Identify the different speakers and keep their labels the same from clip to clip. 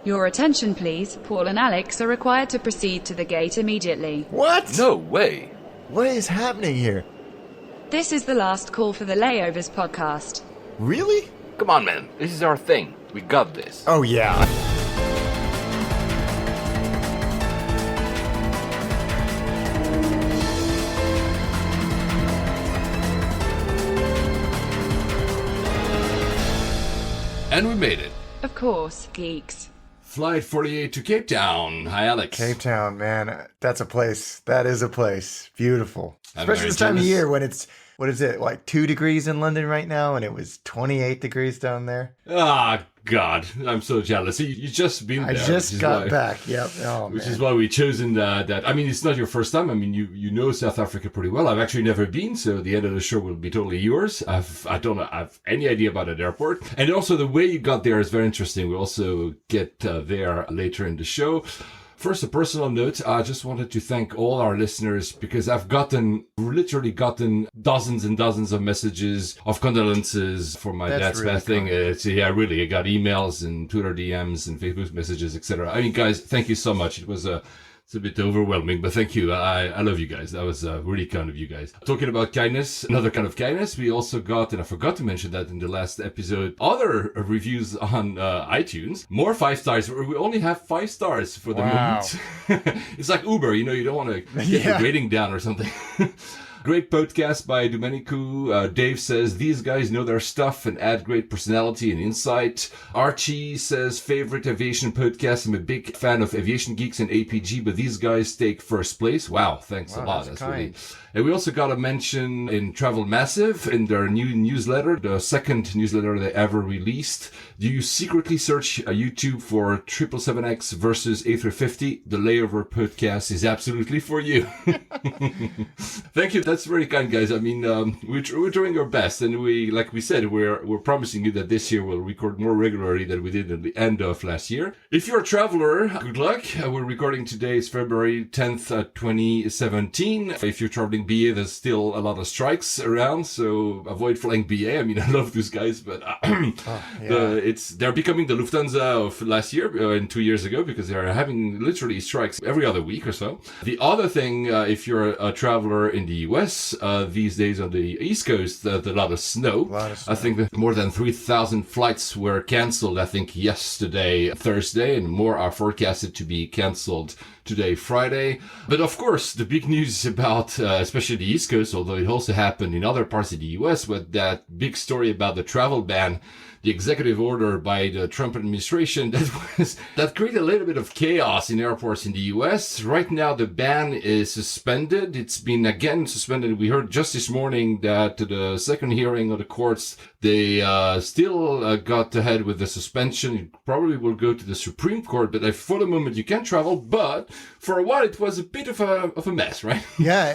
Speaker 1: Your attention please, Paul and Alex are required to proceed to the gate immediately.
Speaker 2: What?
Speaker 3: No way.
Speaker 2: What is happening here?
Speaker 1: This is the last call for the Layovers podcast.
Speaker 2: Really?
Speaker 3: Come on, man. This is our thing. We got this.
Speaker 2: Oh, yeah.
Speaker 4: And we made it.
Speaker 1: Of course, geeks.
Speaker 4: Flight 48 to Cape Town. Hi, Alex.
Speaker 2: Cape Town, man. That's a place. That is a place. Beautiful.
Speaker 4: I'm
Speaker 2: Especially
Speaker 4: very
Speaker 2: this time of
Speaker 4: jealous.
Speaker 2: year when it's, what is it, like 2 degrees in London right now, and it was 28 degrees down there.
Speaker 4: Ah, God. I'm so jealous. You just been there.
Speaker 2: I just got back. Yep. Oh,
Speaker 4: Which
Speaker 2: man.
Speaker 4: is why we chosen that. I mean, it's not your first time. I mean, you know South Africa pretty well. I've actually never been, so the end of the show will be totally yours. I don't have any idea about that airport. And also the way you got there is very interesting. We'll also get there later in the show. First, a personal note. I just wanted to thank all our listeners because I've literally gotten dozens and dozens of messages of condolences for my dad's
Speaker 2: really
Speaker 4: bad thing.
Speaker 2: kind.
Speaker 4: Really. I got emails and Twitter DMs and Facebook messages, etc. I mean, guys, thank you so much. It's a bit overwhelming, but thank you. I love you guys. That was really kind of you guys. Talking about kindness, another kind of kindness, we also got, and I forgot to mention that in the last episode, other reviews on iTunes. More 5 stars. We only have 5 stars for the moment. It's like Uber, you don't want to get the rating down or something. Great podcast by Domenico. Dave says, these guys know their stuff and add great personality and insight. Archie says, favorite aviation podcast. I'm a big fan of Aviation Geeks and APG, but these guys take first place. Wow, thanks a lot.
Speaker 2: That's
Speaker 4: really.
Speaker 2: kind.
Speaker 4: And we also got a mention in Travel Massive in their new newsletter, the second newsletter they ever released. Do you secretly search YouTube for 777X versus A350? The Layover podcast is absolutely for you. Thank you. That's very kind, guys. I mean, we're doing our best, and like we said, we're promising you that this year we'll record more regularly than we did at the end of last year. If you're a traveler, good luck. We're recording today is February 10th, 2017. If you're traveling BA, there's still a lot of strikes around, so avoid flying BA. I mean, I love those guys, but they're becoming the Lufthansa of last year and 2 years ago because they're having literally strikes every other week or so. The other thing, if you're a traveler in the US, these days on the East Coast, there's a lot of snow. I think that more than 3,000 flights were canceled, I think, yesterday, Thursday, and more are forecasted to be canceled today, Friday. But of course, the big news about, especially the East Coast, although it also happened in other parts of the US, was that big story about the travel ban, the executive order by the Trump administration that created a little bit of chaos in airports in the US. Right now, the ban is suspended. It's been again suspended. We heard just this morning that the second hearing of the courts, they still got ahead with the suspension. It probably will go to the Supreme Court, but for the moment you can travel. But for a while it was a bit of a mess, right?
Speaker 2: Yeah,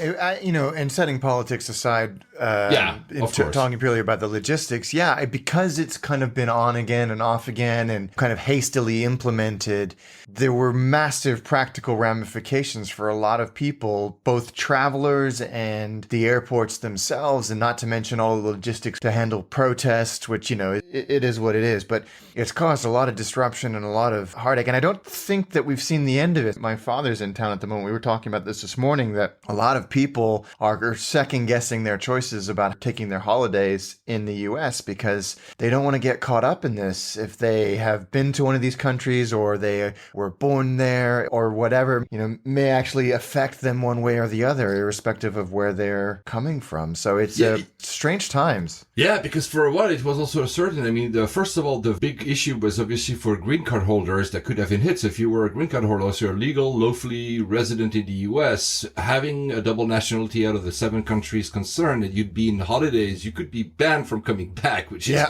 Speaker 2: and setting politics aside, talking purely about the logistics, because it's kind of been on again and off again and kind of hastily implemented, there were massive practical ramifications for a lot of people, both travelers and the airports themselves, and not to mention all the logistics to handle protests, which, it is what it is, but it's caused a lot of disruption and a lot of heartache. And I don't think that we've seen the end of it. My father's in town at the moment. We were talking about this morning, that a lot of people are second guessing their choices about taking their holidays in the US because they don't want to get caught up in this. If they have been to one of these countries or they were born there or whatever, may actually affect them one way or the other, irrespective of where they're coming from. So it's strange times.
Speaker 4: Yeah, because for a while it was also certain. I mean, first of all, the big issue was obviously for green card holders that could have been hit. So if you were a green card holder, so you're legal, lawfully resident in the US, having a double nationality out of the 7 countries concerned, and you'd be in holidays, you could be banned from coming back, which is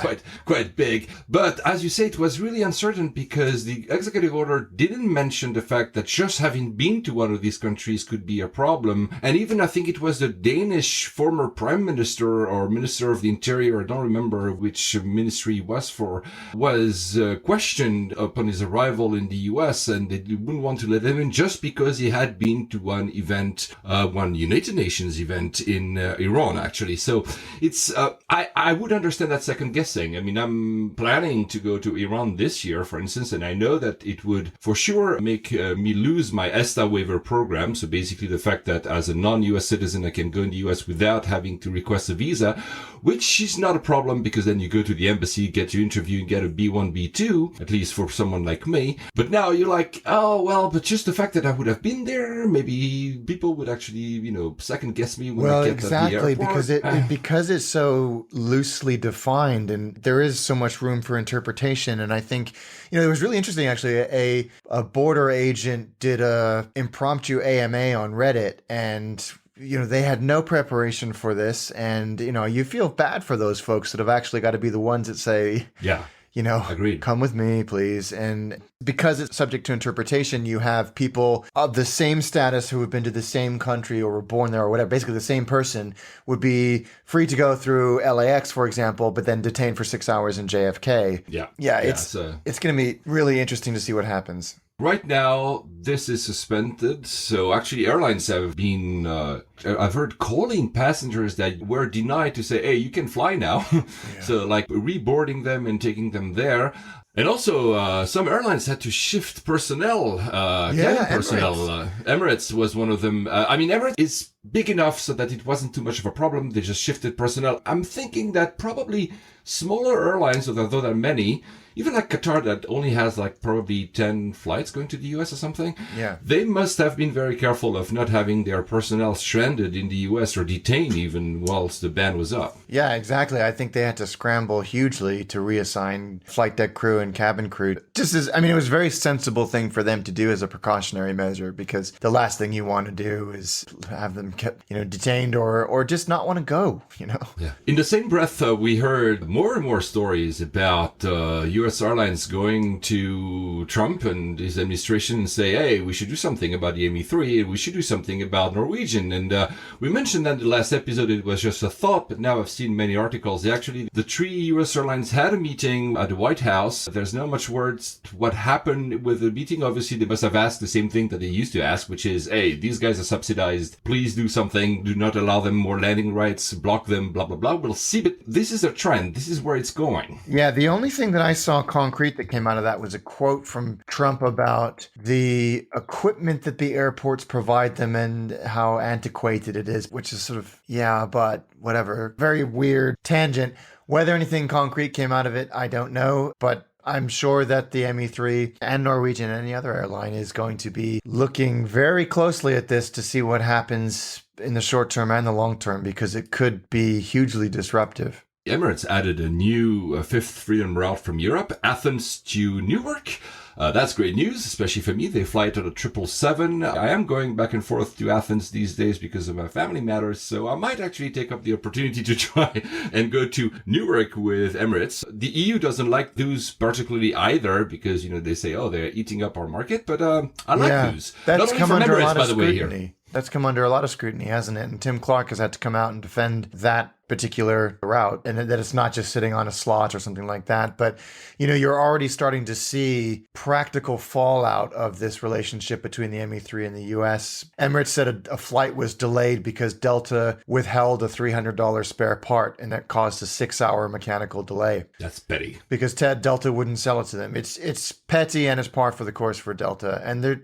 Speaker 4: quite big. But as you say, it was really uncertain because the executive order didn't mention the fact that just having been to one of these countries could be a problem. And even I think it was the Danish former prime minister or minister of the interior, I don't remember which ministry he was for, was questioned upon his arrival in the US, and they wouldn't want to let him in just because he had been to one event, one United Nations event in Iran, actually. So it's, I would understand that second guessing. I mean, am planning to go to Iran this year, for instance, and I know that it would for sure make me lose my ESTA waiver program. So basically the fact that as a non-US citizen, I can go in the US without having to request a visa, which is not a problem because then you go to the embassy, get your interview and get a B1, B2, at least for someone like me. But now you're like, oh, well, but just the fact that I would have been there, maybe people would actually, second guess me when I get to the airport.
Speaker 2: Because it's so loosely defined and there is so much room for interpretation. And I think, it was really interesting, actually. A border agent did a impromptu AMA on Reddit, and they had no preparation for this. And, you feel bad for those folks that have actually got to be the ones that say,
Speaker 4: yeah. Agreed.
Speaker 2: Come with me, please. And because it's subject to interpretation, you have people of the same status who have been to the same country or were born there or whatever. Basically, the same person would be free to go through LAX, for example, but then detained for 6 hours in JFK.
Speaker 4: Yeah.
Speaker 2: It's going to be really interesting to see what happens.
Speaker 4: Right now, this is suspended. So actually, airlines have been, I've heard, calling passengers that were denied to say, hey, you can fly now. Yeah. So like reboarding them and taking them there. And also, some airlines had to shift personnel, cabin personnel. Emirates was one of them. Emirates is big enough so that it wasn't too much of a problem. They just shifted personnel. I'm thinking that probably smaller airlines, although there are many, even like Qatar that only has like probably 10 flights going to the US or something.
Speaker 2: Yeah.
Speaker 4: They must have been very careful of not having their personnel stranded in the US or detained even whilst the ban was up.
Speaker 2: Yeah, exactly. I think they had to scramble hugely to reassign flight deck crew and cabin crew. It was a very sensible thing for them to do as a precautionary measure, because the last thing you want to do is have them kept, detained or just not want to go,
Speaker 4: Yeah. In the same breath, we heard more and more stories about US Airlines going to Trump and his administration and say, hey, we should do something about the ME3 and we should do something about Norwegian. And we mentioned that in the last episode, it was just a thought, but now I've seen many articles. Actually, the 3 US airlines had a meeting at the White House. There's not much words to what happened with the meeting. Obviously, they must have asked the same thing that they used to ask, which is, hey, these guys are subsidized. Please do something. Do not allow them more landing rights. Block them, blah, blah, blah. We'll see, but this is a trend. This is where it's going.
Speaker 2: Yeah, the only thing that I saw concrete that came out of that was a quote from Trump about the equipment that the airports provide them and how antiquated it is, which is sort of, yeah, but whatever. Very weird tangent. Whether anything concrete came out of it, I don't know, but I'm sure that the ME3 and Norwegian and any other airline is going to be looking very closely at this to see what happens in the short term and the long term, because it could be hugely disruptive.
Speaker 4: Emirates added a new fifth freedom route from Europe, Athens to Newark. That's great news, especially for me. They fly to the 777. I am going back and forth to Athens these days because of my family matters, so I might actually take up the opportunity to try and go to Newark with Emirates. The EU doesn't like those particularly either because, they say, oh, they're eating up our market, but I like those.
Speaker 2: That's come under a lot of scrutiny. That's come under a lot of scrutiny, hasn't it? And Tim Clark has had to come out and defend that particular route, and that it's not just sitting on a slot or something like that. But, you're already starting to see practical fallout of this relationship between the ME3 and the US. Emirates said a flight was delayed because Delta withheld a $300 spare part, and that caused a 6-hour mechanical delay.
Speaker 4: That's petty.
Speaker 2: Because Delta wouldn't sell it to them. It's petty and it's par for the course for Delta. And they're,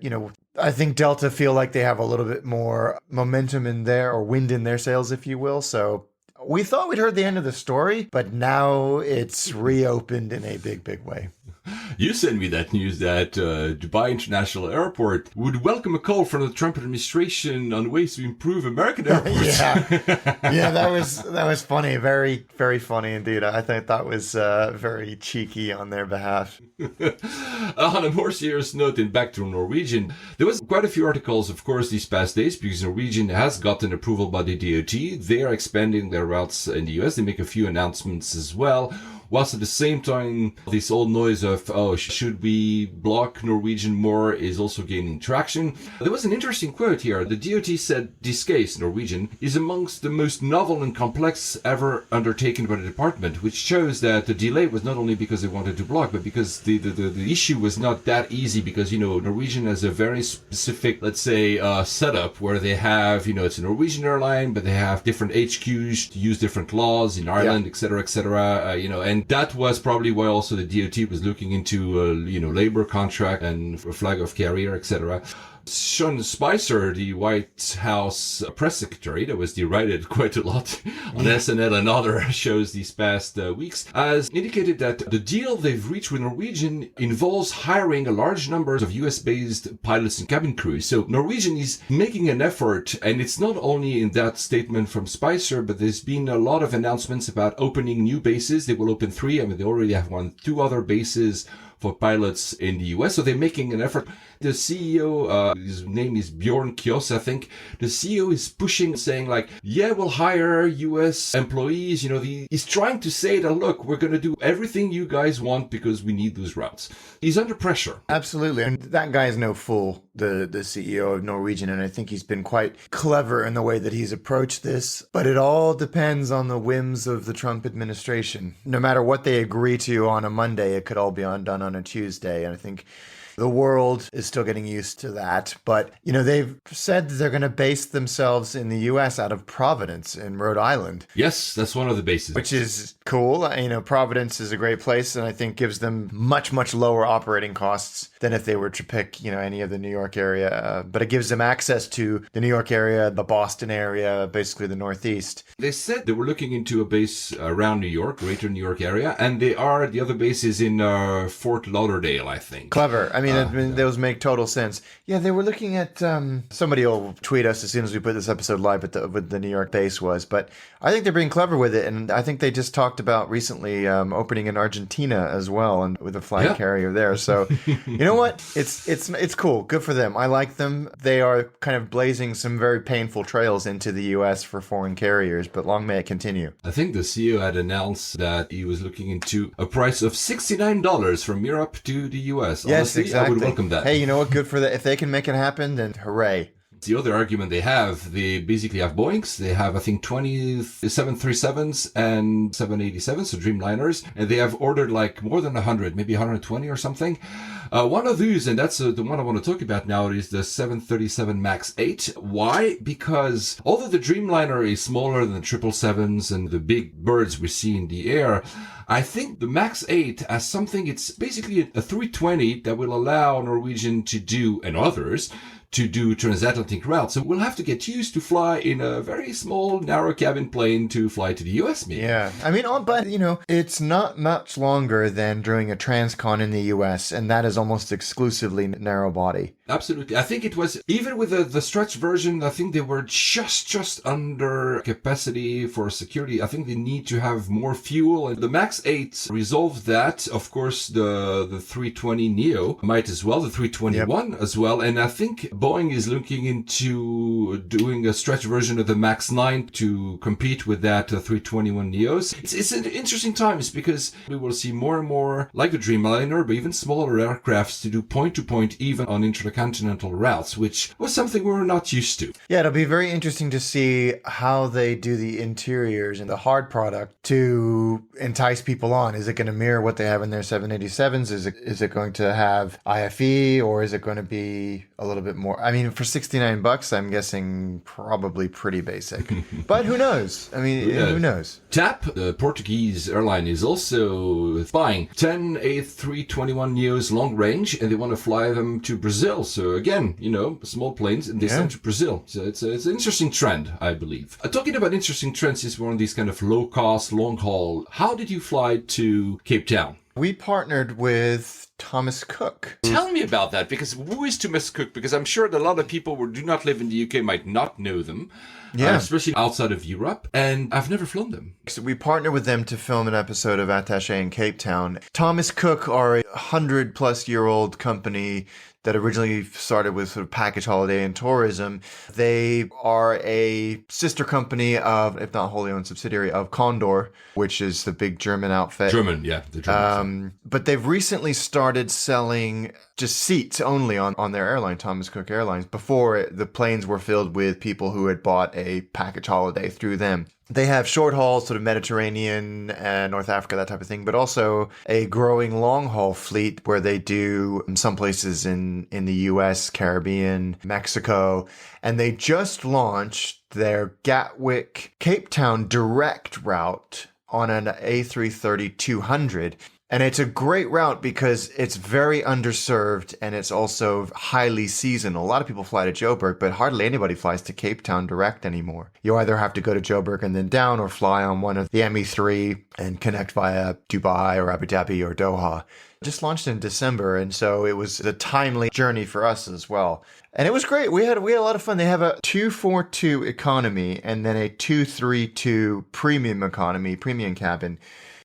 Speaker 2: I think Delta feel like they have a little bit more momentum in there, or wind in their sails, if you will. So we thought we'd heard the end of the story, but now it's reopened in a big, big way.
Speaker 4: You sent me that news that Dubai International Airport would welcome a call from the Trump administration on ways to improve American airports.
Speaker 2: Yeah, that was funny. Very, very funny indeed. I think that was very cheeky on their behalf.
Speaker 4: On a more serious note, and back to Norwegian, there was quite a few articles, of course, these past days, because Norwegian has gotten approval by the DOT. They are expanding their routes in the US. They make a few announcements as well. Whilst at the same time, this old noise of, should we block Norwegian more is also gaining traction. There was an interesting quote here. The DOT said this case, Norwegian, is amongst the most novel and complex ever undertaken by the department, which shows that the delay was not only because they wanted to block, but because the issue was not that easy, because, Norwegian has a very specific, let's say, setup where they have, it's a Norwegian airline, but they have different HQs to use different laws in Ireland, et cetera, et cetera, and And that was probably why also the DOT was looking into, labor contract and a flag of carrier, etc. Sean Spicer, the White House press secretary, that was derided quite a lot on SNL and other shows these past weeks, has indicated that the deal they've reached with Norwegian involves hiring a large number of US-based pilots and cabin crews. So Norwegian is making an effort, and it's not only in that statement from Spicer, but there's been a lot of announcements about opening new bases. They will open 3. I mean, they already have 2 other bases for pilots in the US. So they're making an effort. The CEO, his name is Bjorn Kjos, I think. The CEO is pushing, saying like, yeah, we'll hire US employees. He's trying to say that, look, we're going to do everything you guys want because we need those routes. He's under pressure.
Speaker 2: Absolutely. And that guy is no fool, the CEO of Norwegian. And I think he's been quite clever in the way that he's approached this. But it all depends on the whims of the Trump administration. No matter what they agree to on a Monday, it could all be done on a Tuesday. And I think the world is still getting used to that. But, they've said they're going to base themselves in the U.S. out of Providence in Rhode Island.
Speaker 4: Yes, that's one of the bases.
Speaker 2: Which is cool. Providence is a great place and I think gives them much, much lower operating costs than if they were to pick, any of the New York area. But it gives them access to the New York area, the Boston area, basically the Northeast.
Speaker 4: They said they were looking into a base around New York, greater New York area, and the other base is in Fort Lauderdale, I think.
Speaker 2: Clever. Those make total sense. Yeah, they were looking at, somebody will tweet us as soon as we put this episode live what the New York base was, but I think they're being clever with it, and I think they just talked about recently opening in Argentina as well, and with a flag carrier there. So, you know what? It's cool. Good for them. I like them. They are kind of blazing some very painful trails into the U.S. for foreign carriers, but long may it continue.
Speaker 4: I think the CEO had announced that he was looking into a price of $69 from Europe to the U.S.
Speaker 2: Yes,
Speaker 4: honestly,
Speaker 2: exactly.
Speaker 4: I would welcome that.
Speaker 2: Hey, you know what? Good for that. If they can make it happen, then hooray.
Speaker 4: The other argument they basically have Boeings. They have, I think, 20 737s and 787s, so Dreamliners, and they have ordered like more than 100, maybe 120 or something. One of those, and that's the one I want to talk about now, is the 737 MAX 8. Why? Because although the Dreamliner is smaller than the 777s and the big birds we see in the air, I think the MAX 8 has something, it's basically a 320 that will allow Norwegian to do, and others, to do transatlantic routes. So we'll have to get used to fly in a very small, narrow cabin plane to fly to the US, maybe.
Speaker 2: Yeah. But, it's not much longer than doing a transcon in the US, and that is almost exclusively narrow body.
Speaker 4: Absolutely. I think it was, even with the stretch version, I think they were just under capacity for security. I think they need to have more fuel. And the MAX 8 resolved that. Of course, the 320neo might as well, the 321 as well. And I think Boeing is looking into doing a stretch version of the MAX 9 to compete with that 321neos. It's an interesting times because we will see more and more, like the Dreamliner, but even smaller aircrafts to do point-to-point even on intercontinental routes, which was something we were not used to.
Speaker 2: Yeah, it'll be very interesting to see how they do the interiors and the hard product to entice people on. Is it going to mirror what they have in their 787s? Is it going to have IFE, or is it going to be a little bit more? For $69, I'm guessing probably pretty basic. But who knows? Who knows?
Speaker 4: TAP, the Portuguese airline, is also buying 10 A321neos long range, and they want to fly them to Brazil. So again, small planes, and they send to Brazil. So it's an interesting trend, I believe. Talking about interesting trends, is one of these kind of low-cost, long-haul. How did you fly to Cape Town?
Speaker 2: We partnered with Thomas Cook.
Speaker 3: Tell me about that, because who is Thomas Cook? Because I'm sure that a lot of people who do not live in the UK might not know them.
Speaker 2: Yeah.
Speaker 4: Especially outside of Europe. And I've never flown them.
Speaker 2: So we partnered with them to film an episode of Attaché in Cape Town. Thomas Cook are a 100-plus-year-old company that originally started with sort of package holiday and tourism. They are a sister company of, if not wholly owned subsidiary of, Condor, which is the big German outfit.
Speaker 4: The German.
Speaker 2: But they've recently started selling just seats only on their airline, Thomas Cook Airlines. Before, the planes were filled with people who had bought a package holiday through them. They have short haul, sort of Mediterranean and North Africa, that type of thing, but also a growing long haul fleet where they do in some places in the US, Caribbean, Mexico, and they just launched their Gatwick Cape Town direct route on an A330-200. And it's a great route because it's very underserved and it's also highly seasonal. A lot of people fly to Joburg, but hardly anybody flies to Cape Town direct anymore. You either have to go to Joburg and then down, or fly on one of the ME3 and connect via Dubai or Abu Dhabi or Doha. Just launched in December, and so it was a timely journey for us as well. And it was great. We had a lot of fun. They have a 242 economy and then a 232 premium economy, premium cabin.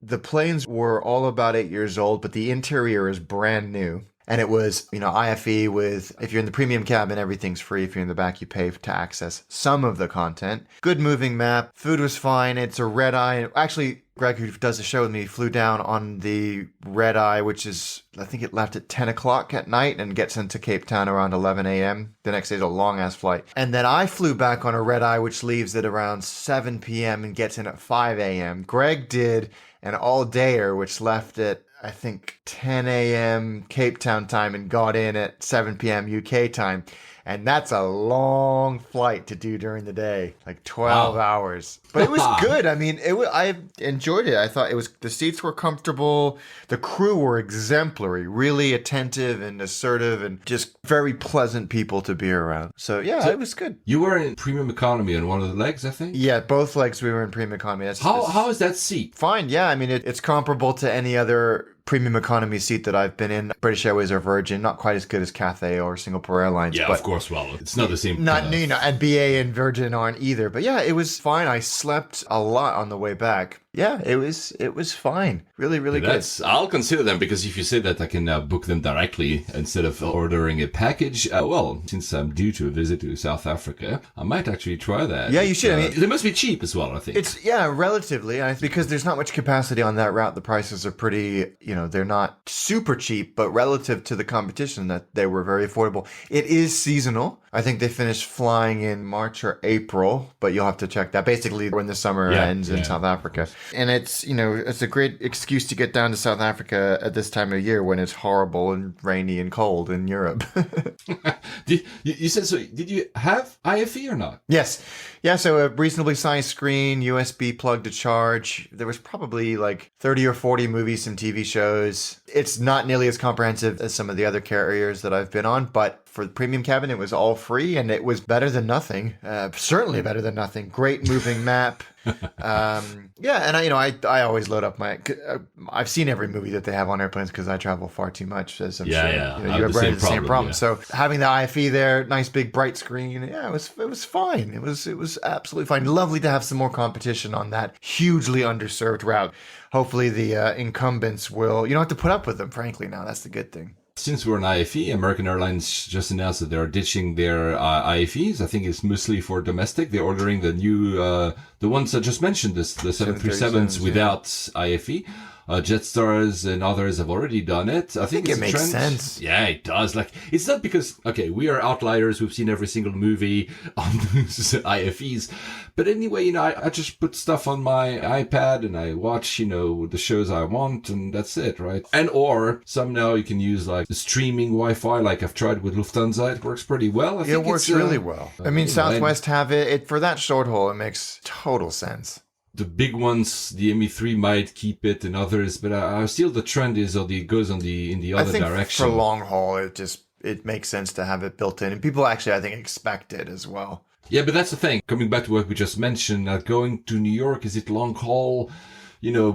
Speaker 2: The planes were all about 8 years old, but the interior is brand new. And it was, IFE with, if you're in the premium cabin, everything's free. If you're in the back, you pay to access some of the content. Good moving map. Food was fine. It's a red eye. Actually, Greg, who does the show with me, flew down on the red eye, which is, I think it left at 10 o'clock at night and gets into Cape Town around 11 a.m. The next day's a long-ass flight. And then I flew back on a red eye, which leaves at around 7 p.m. and gets in at 5 a.m. Greg did an all-dayer, which left at, I think, 10 a.m. Cape Town time and got in at 7 p.m. UK time. And that's a long flight to do during the day, like 12 hours. But it was good. I mean, I enjoyed it. I thought the seats were comfortable. The crew were exemplary, really attentive and assertive and just very pleasant people to be around. So, yeah, it was good.
Speaker 4: You were in premium economy on one of the legs, I think?
Speaker 2: Yeah, both legs we were in premium economy.
Speaker 4: How is that seat?
Speaker 2: Fine. Yeah, I mean, it's comparable to any other premium economy seat that I've been in. British Airways or Virgin, not quite as good as Cathay or Singapore Airlines.
Speaker 4: Yeah,
Speaker 2: but
Speaker 4: of course. Well, it's not the same.
Speaker 2: And BA and Virgin aren't either. But yeah, it was fine. I slept a lot on the way back. Yeah, it was fine. Really, really good.
Speaker 3: I'll consider them, because if you say that, I can book them directly instead of ordering a package. Since I'm due to a visit to South Africa, I might actually try that.
Speaker 2: Yeah, you should. I mean,
Speaker 3: they must be cheap as well, I think.
Speaker 2: It's, relatively. Because there's not much capacity on that route. The prices are pretty, they're not super cheap, but relative to the competition, that they were very affordable. It is seasonal. I think they finished flying in March or April, but you'll have to check that. Basically, when the summer ends in South Africa. And it's, it's a great excuse to get down to South Africa at this time of year when it's horrible and rainy and cold in Europe.
Speaker 4: You said, so did you have IFE or not?
Speaker 2: Yes. Yeah, so a reasonably sized screen, USB plug to charge. There was probably like 30 or 40 movies and TV shows. It's not nearly as comprehensive as some of the other carriers that I've been on, but for the premium cabin, it was all free and it was better than nothing. Certainly better than nothing. Great moving map. And I always load up I've seen every movie that they have on airplanes because I travel far too much, as I'm sure. You have the same problem. Yeah. So having the IFE there, nice big bright screen, it was fine. It was absolutely fine. Lovely to have some more competition on that hugely underserved route. Hopefully the incumbents will, you don't have to put up with them, frankly, now. That's the good thing.
Speaker 4: Since we're an IFE, American Airlines just announced that they're ditching their IFEs. I think it's mostly for domestic. They're ordering the new, the ones I just mentioned, the 737s without IFE. Jetsstars and others have already done it. I think
Speaker 2: it makes sense.
Speaker 4: Yeah, it does. Like, it's not because, we are outliers. We've seen every single movie on those IFEs. But anyway, I just put stuff on my iPad and I watch, the shows I want, and that's it, right? Or some now you can use like the streaming Wi-Fi, like I've tried with Lufthansa. It works pretty well. I think
Speaker 2: it works really well. I mean, Southwest have it. For that short haul, it makes total sense.
Speaker 4: The big ones, the ME3 might keep it, and others, but still the trend is it goes in the other direction.
Speaker 2: For long haul, it makes sense to have it built in, and people actually, I think, expect it as well.
Speaker 4: Yeah, but that's the thing. Coming back to what we just mentioned, going to New York, is it long haul?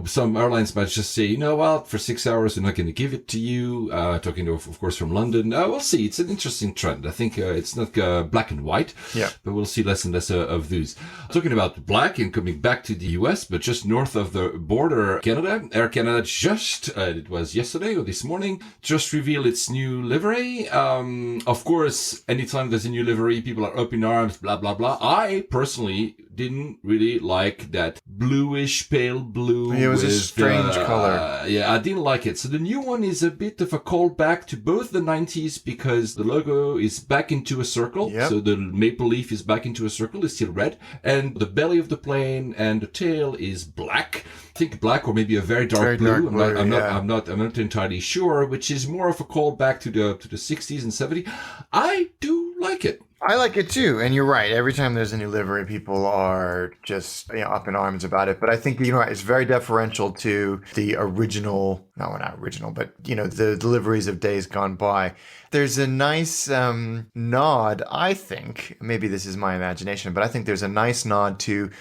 Speaker 4: Some airlines might just say, for 6 hours, we're not going to give it to you. Talking of course, from London. We'll see. It's an interesting trend. I think it's not black and white, but we'll see less and less of those. Talking about black and coming back to the US, but just north of the border, Canada, Air Canada it was yesterday or this morning, just revealed its new livery. Of course, anytime there's a new livery, people are up in arms, blah, blah, blah. I personally didn't really like that bluish, pale blue.
Speaker 2: It was a strange color.
Speaker 4: I didn't like it. So the new one is a bit of a callback to both the 90s because the logo is back into a circle. Yep. So the maple leaf is back into a circle. It's still red. And the belly of the plane and the tail is black. I think black or maybe a very dark blue. I'm not entirely sure, which is more of a callback to the 60s and 70s. I do like it.
Speaker 2: I like it too, and you're right. Every time there's a new livery, people are just up in arms about it. But I think it's very deferential to the original. No, well, not original, but the liveries of days gone by. There's a nice nod. I think maybe this is my imagination, but I think there's a nice nod to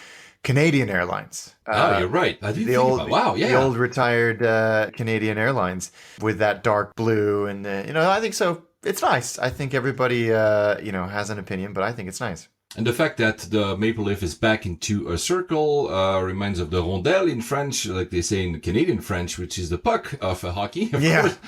Speaker 2: Canadian Airlines.
Speaker 3: You're right. I didn't think about. Wow, yeah.
Speaker 2: The old retired Canadian Airlines with that dark blue, and I think so. It's nice. I think everybody, has an opinion, but I think it's nice.
Speaker 3: And the fact that the maple leaf is back into a circle reminds of the rondelle in French, like they say in Canadian French, which is the puck of hockey. Of course.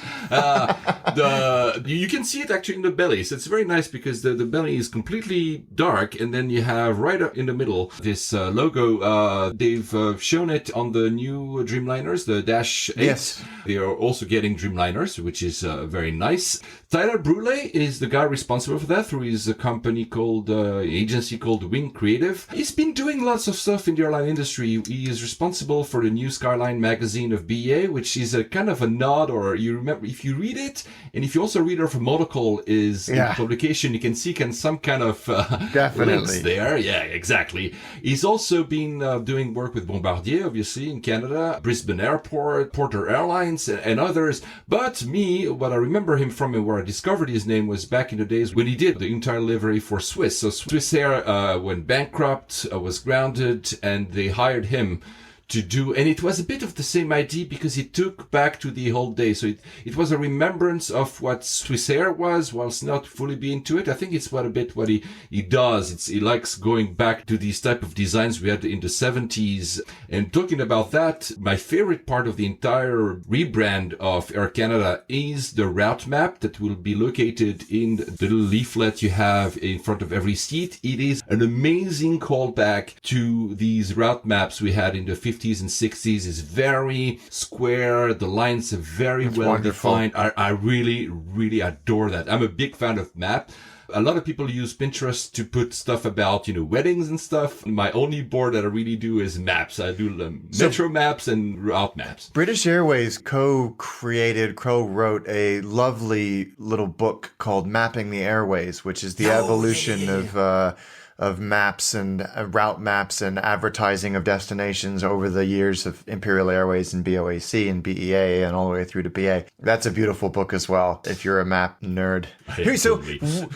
Speaker 3: You can see it actually in the belly. So it's very nice because the belly is completely dark, and then you have right up in the middle this logo. They've shown it on the new Dreamliners, the Dash 8.
Speaker 2: Yes.
Speaker 3: They are also getting Dreamliners, which is very nice. Tyler Brule is the guy responsible for that through his company called agency called Wing Creative. He's been doing lots of stuff in the airline industry. He is responsible for the new Skyline magazine of BA, which is a kind of a nod, or you remember if you read it, and if you also read it from Monocle is in publication, you can see some kind of links there. Yeah, exactly. He's also been doing work with Bombardier, obviously, in Canada, Brisbane Airport, Porter Airlines, and others. But what I remember him from and where I discovered his name was back in the days when he did the entire livery for Swiss. So Swiss Air went bankrupt, was grounded, and they hired him to do, and it was a bit of the same idea because it took back to the old days. So it was a remembrance of what Swissair was, whilst not fully being to it. I think it's what he does. He likes going back to these type of designs we had in the 70s. And talking about that, my favorite part of the entire rebrand of Air Canada is the route map that will be located in the little leaflet you have in front of every seat. It is an amazing callback to these route maps we had in the 50s and 60s. Is very square. The lines are very well defined. I really, really adore that. I'm a big fan of map. A lot of people use Pinterest to put stuff about, weddings and stuff. My only board that I really do is maps. I do metro maps and route maps.
Speaker 2: British Airways co-wrote a lovely little book called Mapping the Airways, which is the evolution of maps and route maps and advertising of destinations over the years of Imperial Airways and BOAC and BEA and all the way through to BA. That's a beautiful book as well, if you're a map nerd. So,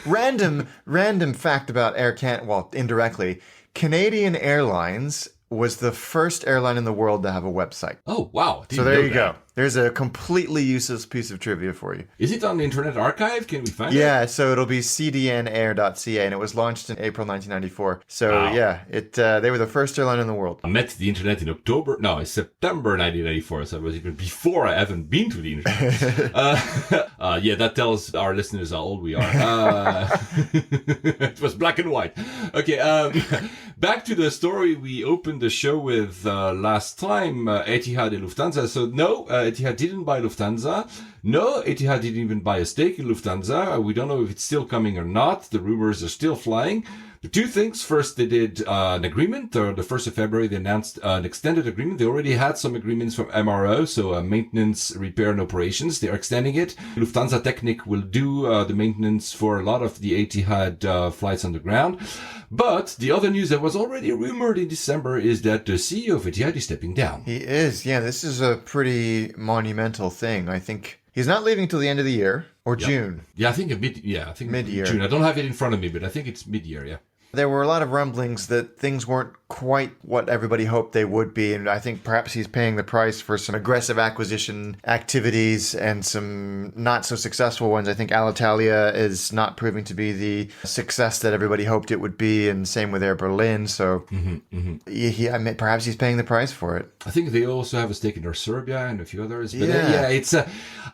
Speaker 2: random fact about Air Canada, well, indirectly, Canadian Airlines was the first airline in the world to have a website.
Speaker 3: Oh, wow.
Speaker 2: So there you go. There's a completely useless piece of trivia for you.
Speaker 3: Is it on the Internet Archive? Can we find it?
Speaker 2: Yeah, so it'll be cdnair.ca, and it was launched in April 1994. So they were the first airline in the world.
Speaker 3: I met the Internet in September 1994, so it was even before I haven't been to the Internet. That tells our listeners how old we are. It was black and white. Okay, back to the story we opened the show with last time, Etihad and Lufthansa. So no, Etihad didn't buy Lufthansa. No, Etihad didn't even buy a stake in Lufthansa. We don't know if it's still coming or not. The rumors are still flying. The two things. First, they did an agreement. The 1st of February, they announced an extended agreement. They already had some agreements from MRO, so maintenance, repair, and operations. They are extending it. Lufthansa Technik will do the maintenance for a lot of the Etihad flights on the ground. But the other news that was already rumored in December is that the CEO of Etihad is stepping down.
Speaker 2: He is. Yeah, this is a pretty monumental thing. I think he's not leaving till the end of the year or June.
Speaker 3: Yeah, I think mid-year. June. I don't have it in front of me, but I think it's mid-year, yeah.
Speaker 2: There were a lot of rumblings that things weren't quite what everybody hoped they would be, and I think perhaps he's paying the price for some aggressive acquisition activities and some not so successful ones. I think Alitalia is not proving to be the success that everybody hoped it would be, and same with Air Berlin. So perhaps he's paying the price for it.
Speaker 3: I think they also have a stake in Air Serbia and a few others. But it's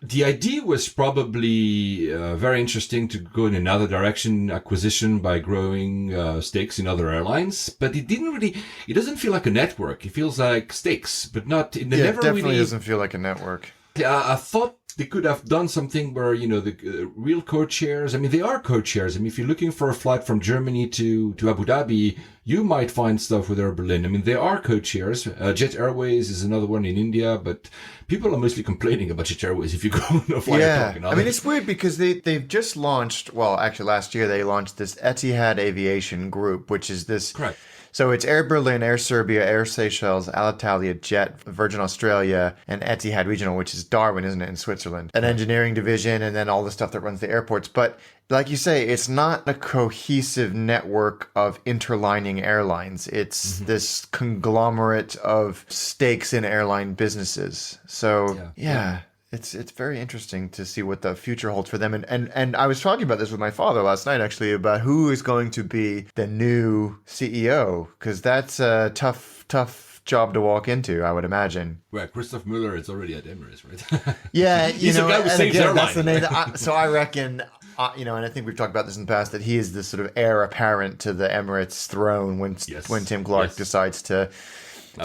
Speaker 3: the idea was probably very interesting to go in another direction, acquisition by growing stakes in other airlines, but it doesn't feel like a network. It feels like stakes, but not. It never
Speaker 2: definitely doesn't feel like a network.
Speaker 3: I thought they could have done something where, you know, the real co-chairs, I mean, they are co-chairs. I mean, if you're looking for a flight from Germany to Abu Dhabi, you might find stuff with Air Berlin. I mean, they are co-chairs. Jet Airways is another one in India, but people are mostly complaining about Jet Airways if you go on a flight.
Speaker 2: Yeah, I mean, it's weird because they've just launched, well, actually last year they launched this Etihad Aviation Group, which is this...
Speaker 3: Correct.
Speaker 2: So it's Air Berlin, Air Serbia, Air Seychelles, Alitalia, Jet, Virgin Australia, and Etihad Regional, which is Darwin, isn't it, in Switzerland? An engineering division, and then all the stuff that runs the airports. But like you say, it's not a cohesive network of interlining airlines. It's this conglomerate of stakes in airline businesses. So, yeah. It's very interesting to see what the future holds for them. And I was talking about this with my father last night, actually, about who is going to be the new CEO, because that's a tough job to walk into, I would imagine.
Speaker 3: Well, Christoph Muller is already at Emirates, right?
Speaker 2: Yeah,
Speaker 3: he's the guy who saves airline.
Speaker 2: That's the name. So I reckon, and I think we've talked about this in the past, that he is the sort of heir apparent to the Emirates throne when Tim Clark decides to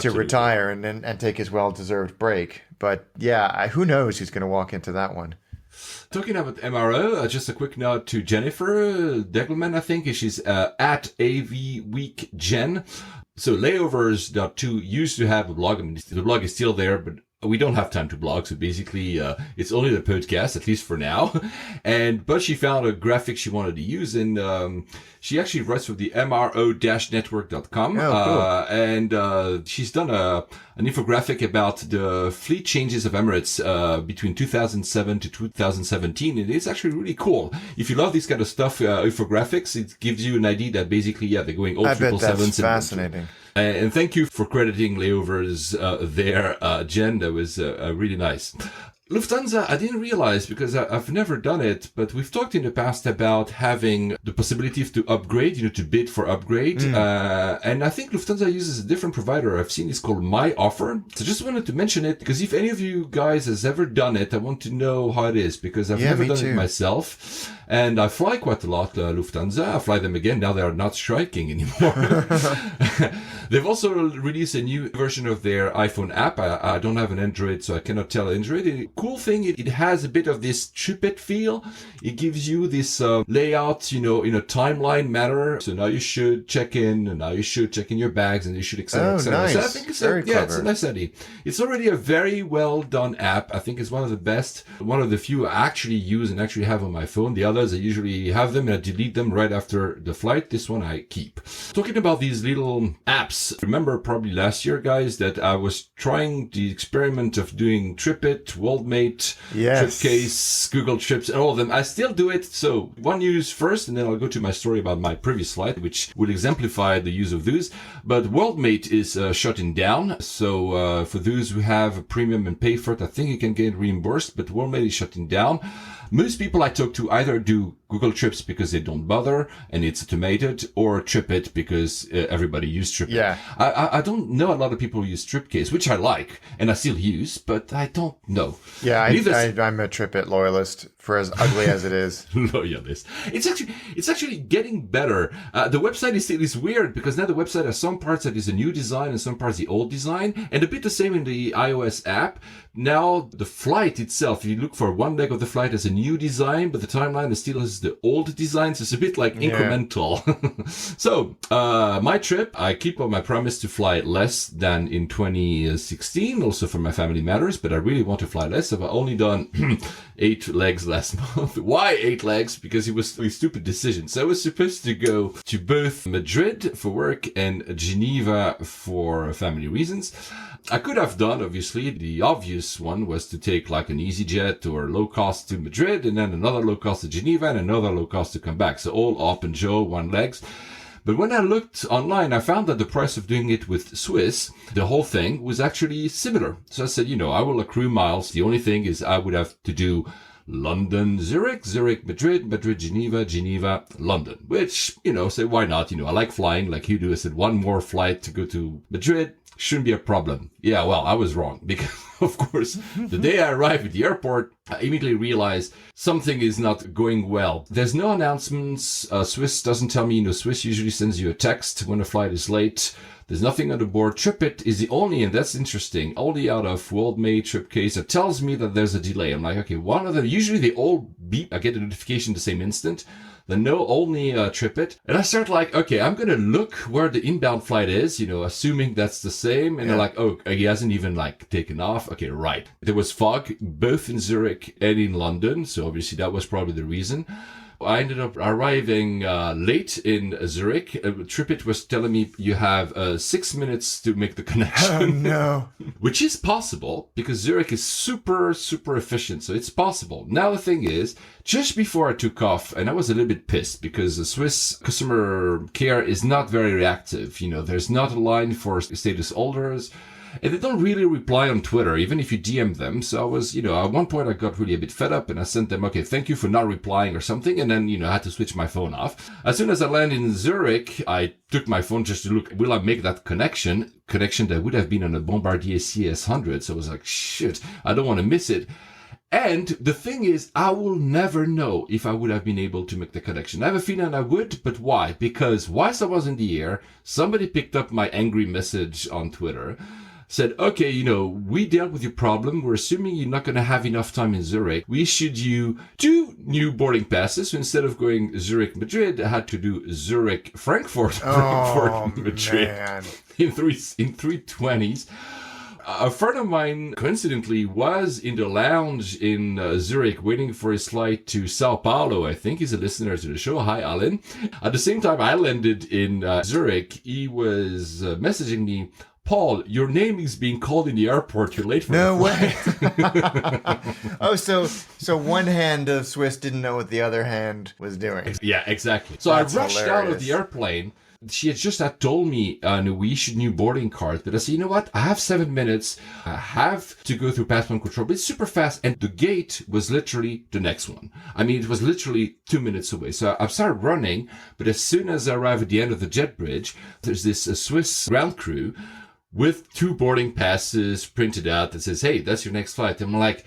Speaker 2: retire and take his well-deserved break. But yeah, who knows who's going to walk into that one.
Speaker 3: Talking about MRO, just a quick note to Jennifer Degelman, I think. She's at AVWeekGen. So Layovers.2 used to have a blog. I mean, the blog is still there, but we don't have time to blog, so basically it's only the podcast, at least for now. But she found a graphic she wanted to use, and she actually writes for the MRO-network.com. And she's done an infographic about the fleet changes of Emirates between 2007 to 2017, and it's actually really cool. If you love this kind of stuff, infographics, it gives you an idea that basically, they're going all 777s.
Speaker 2: I bet that's fascinating.
Speaker 3: And thank you for crediting Layovers there, Jen. That was really nice. Lufthansa, I didn't realize because I've never done it, but we've talked in the past about having the possibility to upgrade, to bid for upgrade. And I think Lufthansa uses a different provider. I've seen it's called My Offer. So just wanted to mention it because if any of you guys has ever done it, I want to know how it is because I've never done it myself. And I fly quite a lot, Lufthansa. I fly them again. Now they are not striking anymore. They've also released a new version of their iPhone app. I don't have an Android, so I cannot tell Android. The cool thing, it has a bit of this Tripit feel. It gives you this layout, in a timeline manner. So now you should check in, and now you should check in your bags, and you should, etc., etc.
Speaker 2: Nice.
Speaker 3: So I think it's it's a nice idea. It's already a very well done app. I think it's one of the best, one of the few I actually use and actually have on my phone. The others, I usually have them and I delete them right after the flight. This one I keep. Talking about these little apps, remember probably last year, guys, that I was trying the experiment of doing Tripit, Worldmate, Tripcase, Google Trips, and all of them. I still do it. So one news first, and then I'll go to my story about my previous flight, which will exemplify the use of those. But Worldmate is shutting down. So for those who have a premium and pay for it, I think you can get reimbursed, but Worldmate is shutting down. Most people I talk to either do Google Trips because they don't bother and it's automated, or Tripit because everybody uses Tripit.
Speaker 2: Yeah.
Speaker 3: I don't know a lot of people who use Tripcase, which I like and I still use, but I don't know.
Speaker 2: Yeah, I'm a Tripit loyalist for as ugly as it is.
Speaker 3: Loyalist. It's actually getting better. The website is weird because now the website has some parts that is a new design and some parts the old design, and a bit the same in the iOS app. Now the flight itself, if you look for one leg of the flight as a new design, but the timeline still has the old design, so it's a bit like incremental. So my trip, I keep on my promise to fly less than in 2016, also for my family matters, but I really want to fly less. So I've only done 8 legs last month. Why 8 legs? Because it was a stupid decision. So I was supposed to go to both Madrid for work and Geneva for family reasons. I could have done, obviously, the obvious one was to take like an EasyJet or low cost to Madrid and then another low cost to Geneva and another low cost to come back. So all up and Joe, 1 legs. But when I looked online, I found that the price of doing it with Swiss, the whole thing was actually similar. So I said, I will accrue miles. The only thing is I would have to do London, Zurich, Zurich, Madrid, Madrid, Geneva, Geneva, London, which, say, why not? I like flying like you do. I said, one more flight to go to Madrid shouldn't be a problem. Yeah, well, I was wrong because of course, the day I arrived at the airport, I immediately realized something is not going well. There's no announcements. Swiss doesn't tell me. Swiss usually sends you a text when a flight is late. There's nothing on the board. Tripit is the only, and that's interesting, only out of Worldmate, Tripcase that tells me that there's a delay. I'm like, okay, one of them, usually they all beep. I get a notification the same instant. Then no, only Tripit. And I start like, okay, I'm going to look where the inbound flight is, assuming that's the same. And they're like, oh, he hasn't even taken off. Okay, right. There was fog both in Zurich and in London. So obviously that was probably the reason. I ended up arriving late in Zurich. Tripit was telling me you have 6 minutes to make the connection.
Speaker 2: Oh, no.
Speaker 3: Which is possible because Zurich is super, super efficient. So it's possible. Now the thing is, just before I took off, and I was a little bit pissed because the Swiss customer care is not very reactive. There's not a line for status holders. And they don't really reply on Twitter, even if you DM them. So I was, at one point I got really a bit fed up and I sent them, okay, thank you for not replying or something. And then, I had to switch my phone off. As soon as I landed in Zurich, I took my phone just to look, will I make that connection that would have been on a Bombardier CS100. So I was like, shit, I don't want to miss it. And the thing is, I will never know if I would have been able to make the connection. I have a feeling I would, but why? Because whilst I was in the air, somebody picked up my angry message on Twitter, said, okay, we dealt with your problem. We're assuming you're not going to have enough time in Zurich. We issued you 2 new boarding passes. So instead of going Zurich-Madrid, I had to do Zurich-Frankfurt, Frankfurt-Madrid in 320s. A friend of mine, coincidentally, was in the lounge in Zurich waiting for his flight to Sao Paulo. I think he's a listener to the show. Hi, Alan. At the same time I landed in Zurich, he was messaging me, Paul, your name is being called in the airport. You're late for the
Speaker 2: flight. Oh, so one hand of Swiss didn't know what the other hand was doing.
Speaker 3: Yeah, exactly. So that's I rushed out of the airplane. She had just told me we issued new boarding cards, but I said, you know what? I have 7 minutes. I have to go through passport control, but it's super fast. And the gate was literally the next one. I mean, it was literally 2 minutes away. So I started running, but as soon as I arrived at the end of the jet bridge, there's this Swiss ground crew with 2 boarding passes printed out that says, hey, that's your next flight. And I'm like,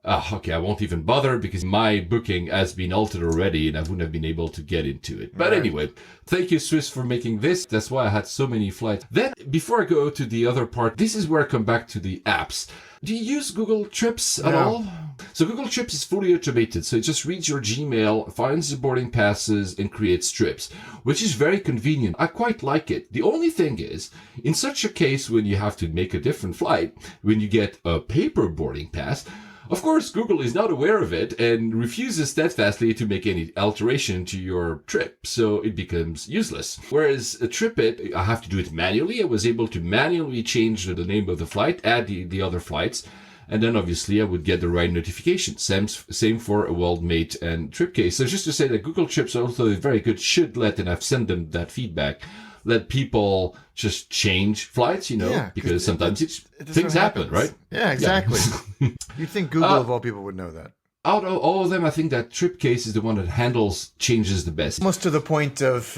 Speaker 3: okay, I won't even bother because my booking has been altered already and I wouldn't have been able to get into it. But anyway, thank you, Swiss, for making this. That's why I had so many flights. Then, before I go to the other part, this is where I come back to the apps. Do you use Google Trips at all? So Google Trips is fully automated. So it just reads your Gmail, finds the boarding passes, and creates trips, which is very convenient. I quite like it. The only thing is, in such a case when you have to make a different flight, when you get a paper boarding pass, of course, Google is not aware of it and refuses steadfastly to make any alteration to your trip, so it becomes useless. Whereas a Tripit, I have to do it manually. I was able to manually change the name of the flight, add the other flights, and then obviously I would get the right notification. Same for a Worldmate and Tripcase. So just to say that Google Trips, although very good, should let, and I've sent them that feedback, let people just change flights, because sometimes things happen, right?
Speaker 2: Yeah, exactly. Yeah. You'd think Google, of all people, would know that.
Speaker 3: Out of all of them, I think that Tripcase is the one that handles changes the best.
Speaker 2: Almost to the point of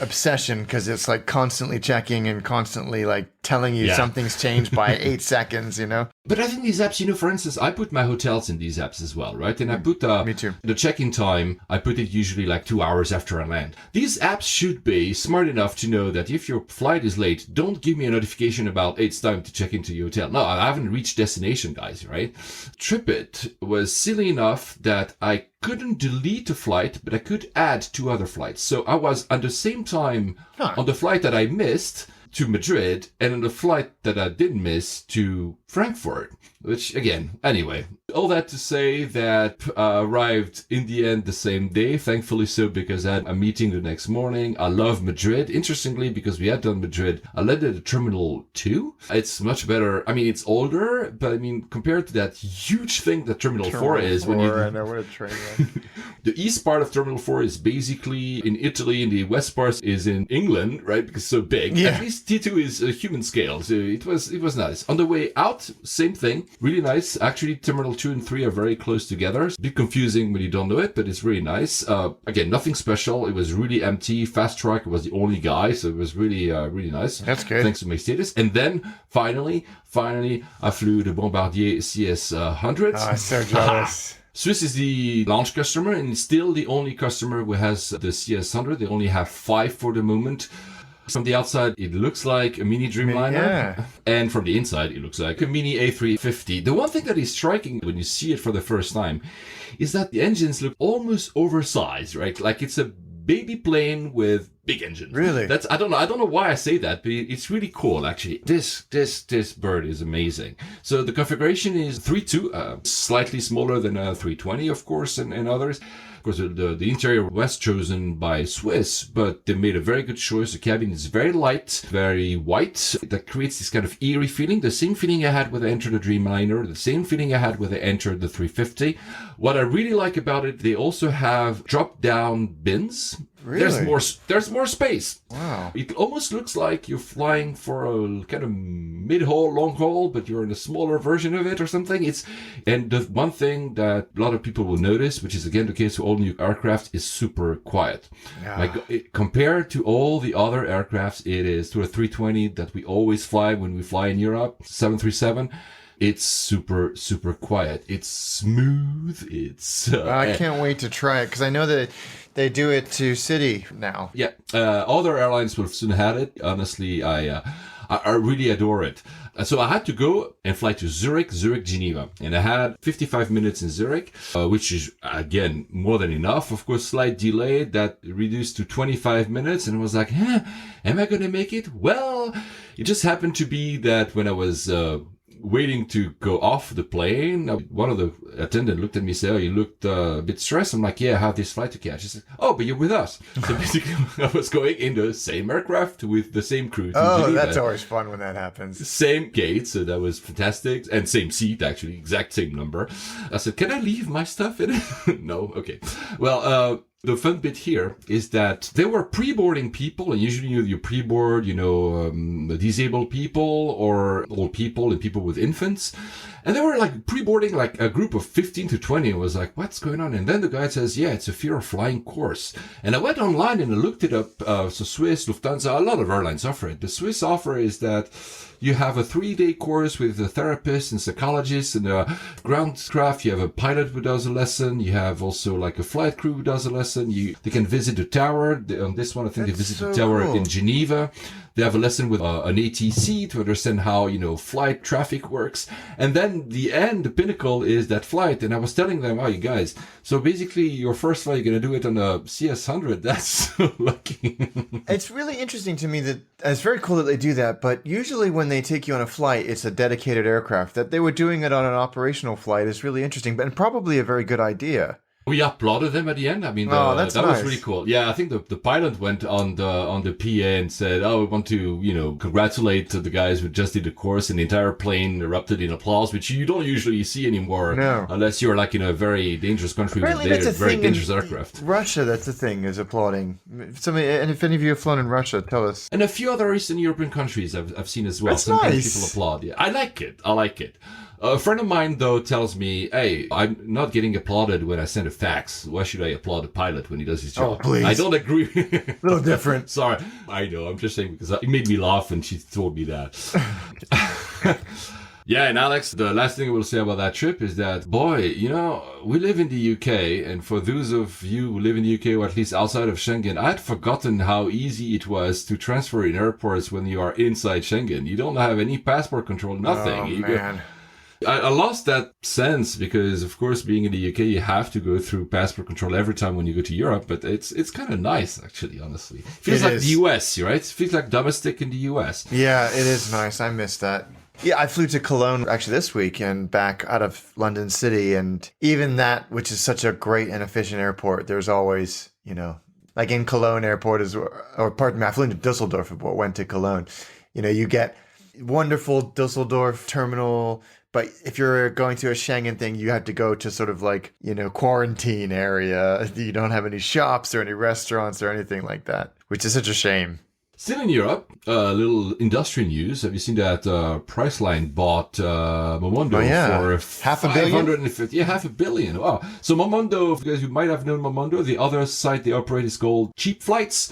Speaker 2: obsession, because it's constantly checking and constantly telling you something's changed by 8 seconds,
Speaker 3: But I think these apps, for instance, I put my hotels in these apps as well, right? And I put
Speaker 2: Me too.
Speaker 3: The check-in time, I put it usually 2 hours after I land. These apps should be smart enough to know that if your flight is late, don't give me a notification about, hey, it's time to check into your hotel. No, I haven't reached destination, guys, right? Tripit was silly enough that I couldn't delete a flight, but I could add 2 other flights. So I was at the same time on the flight that I missed to Madrid and on the flight that I did miss to Frankfurt, which again, anyway, all that to say that arrived in the end the same day, thankfully so, because I had a meeting the next morning. I love Madrid. Interestingly, because we had done Madrid, I landed at Terminal 2. It's much better. I mean, it's older, but I mean, compared to that huge thing that Terminal 4 is.
Speaker 2: I know what a train was.
Speaker 3: The east part of Terminal 4 is basically in Italy, and the west part is in England, right? Because it's so big. Yeah. At least T2 is a human scale, so it was nice. On the way out But same thing, really nice. Actually, Terminal 2 and 3 are very close together. It's a bit confusing when you don't know it, but it's really nice. Again, nothing special. It was really empty. Fast Track was the only guy, so it was really, really nice.
Speaker 2: That's good.
Speaker 3: Thanks to my status. And then, finally, I flew the Bombardier CS100.
Speaker 2: Oh, I'm so jealous.
Speaker 3: Swiss is the launch customer and still the only customer who has the CS100. They only have 5 for the moment. From the outside, it looks like a mini Dreamliner.
Speaker 2: Yeah.
Speaker 3: And from the inside, it looks like a mini A350. The one thing that is striking when you see it for the first time is that the engines look almost oversized, right? Like it's a baby plane with big engines.
Speaker 2: Really?
Speaker 3: I don't know why I say that, but it's really cool actually. This bird is amazing. So the configuration is 3.2, slightly smaller than a 320, of course, and others. Of course, the interior was chosen by Swiss, but they made a very good choice. The cabin is very light, very white. That creates this kind of eerie feeling. The same feeling I had when I entered the Dreamliner, the same feeling I had when I entered the 350. What I really like about it, they also have drop-down bins.
Speaker 2: Really?
Speaker 3: There's more space.
Speaker 2: Wow.
Speaker 3: It almost looks like you're flying for a kind of mid-haul, long-haul, but you're in a smaller version of it or something. And the one thing that a lot of people will notice, which is again the case for all new aircraft, is super quiet.
Speaker 2: Yeah.
Speaker 3: Like compared to all the other aircrafts, it is to a 320 that we always fly when we fly in Europe, 737. It's super, super quiet. It's smooth. It's.
Speaker 2: I can't wait to try it because I know that they do it to City now.
Speaker 3: Yeah, other airlines will soon have it. Honestly, I really adore it. So I had to go and fly to Zurich, Geneva. And I had 55 minutes in Zurich, which is, again, more than enough. Of course, slight delay that reduced to 25 minutes. And I was like, am I going to make it? Well, it just happened to be that when I was waiting to go off the plane, one of the attendant looked at me and said, "Oh, you looked a bit stressed." I'm like, "Yeah, I have this flight to catch." He said, "Oh, but you're with us." So basically, I was going in the same aircraft with the same crew.
Speaker 2: Oh, that's always fun when that happens.
Speaker 3: Same gate, so that was fantastic. And same seat, actually, exact same number. I said, "Can I leave my stuff in it?" No? Okay. Well, the fun bit here is that there were pre-boarding people, and usually you pre-board, disabled people or old people and people with infants. And they were like pre-boarding like a group of 15 to 20. I was like, what's going on? And then the guy says, yeah, it's a fear of flying course. And I went online and I looked it up. So Swiss, Lufthansa, a lot of airlines offer it. The Swiss offer is that you have a 3-day course with a therapist and psychologist and a ground craft. You have a pilot who does a lesson. You have also like a flight crew who does a lesson. They can visit the tower. On this one, I think they visit the tower in Geneva. They have a lesson with an ATC to understand how, flight traffic works. And then the pinnacle is that flight. And I was telling them, oh, you guys, so basically your first flight, you're going to do it on a CS100. That's so lucky.
Speaker 2: It's really interesting to me that it's very cool that they do that. But usually when they take you on a flight, it's a dedicated aircraft. That they were doing it on an operational flight is really interesting, but probably a very good idea.
Speaker 3: We applauded them at the end. I mean,
Speaker 2: that
Speaker 3: nice. Was really cool. Yeah, I think the pilot went on the PA and said, "Oh, we want to, congratulate the guys who just did the course," and the entire plane erupted in applause, which you don't usually see anymore, unless you're like in a very dangerous country
Speaker 2: Apparently
Speaker 3: with very dangerous aircraft.
Speaker 2: Russia, that's the thing, is applauding. And if any of you have flown in Russia, tell us.
Speaker 3: And a few other Eastern European countries I've seen as well.
Speaker 2: That's
Speaker 3: Sometimes
Speaker 2: nice.
Speaker 3: People applaud. Yeah, I like it. A friend of mine, though, tells me, hey, I'm not getting applauded when I send a fax. Why should I applaud a pilot when he does his job?
Speaker 2: Oh, please.
Speaker 3: I don't agree.
Speaker 2: A little different.
Speaker 3: Sorry. I know. I'm just saying because it made me laugh and she told me that. Yeah, and Alex, the last thing I will say about that trip is that, boy, we live in the UK, and for those of you who live in the UK, or at least outside of Schengen, I had forgotten how easy it was to transfer in airports when you are inside Schengen. You don't have any passport control, nothing.
Speaker 2: Oh, man.
Speaker 3: I lost that sense because, of course, being in the UK, you have to go through passport control every time when you go to Europe. But it's kind of nice, actually, honestly. Feels like the US, right? It feels like domestic in the US.
Speaker 2: Yeah, it is nice. I miss that. Yeah, I flew to Cologne actually this week and back out of London City. And even that, which is such a great and efficient airport, there's always, like in Cologne airport I flew into Dusseldorf but went to Cologne. You get wonderful Dusseldorf terminal. But if you're going to a Schengen thing, you have to go to sort of like, quarantine area. You don't have any shops or any restaurants or anything like that, which is such a shame.
Speaker 3: Still in Europe, little industry news. Have you seen that Priceline bought Momondo for
Speaker 2: $500 million?
Speaker 3: 550? Yeah, $500 million. Wow. So Momondo, for you guys who might have known Momondo, the other site they operate is called Cheap Flights.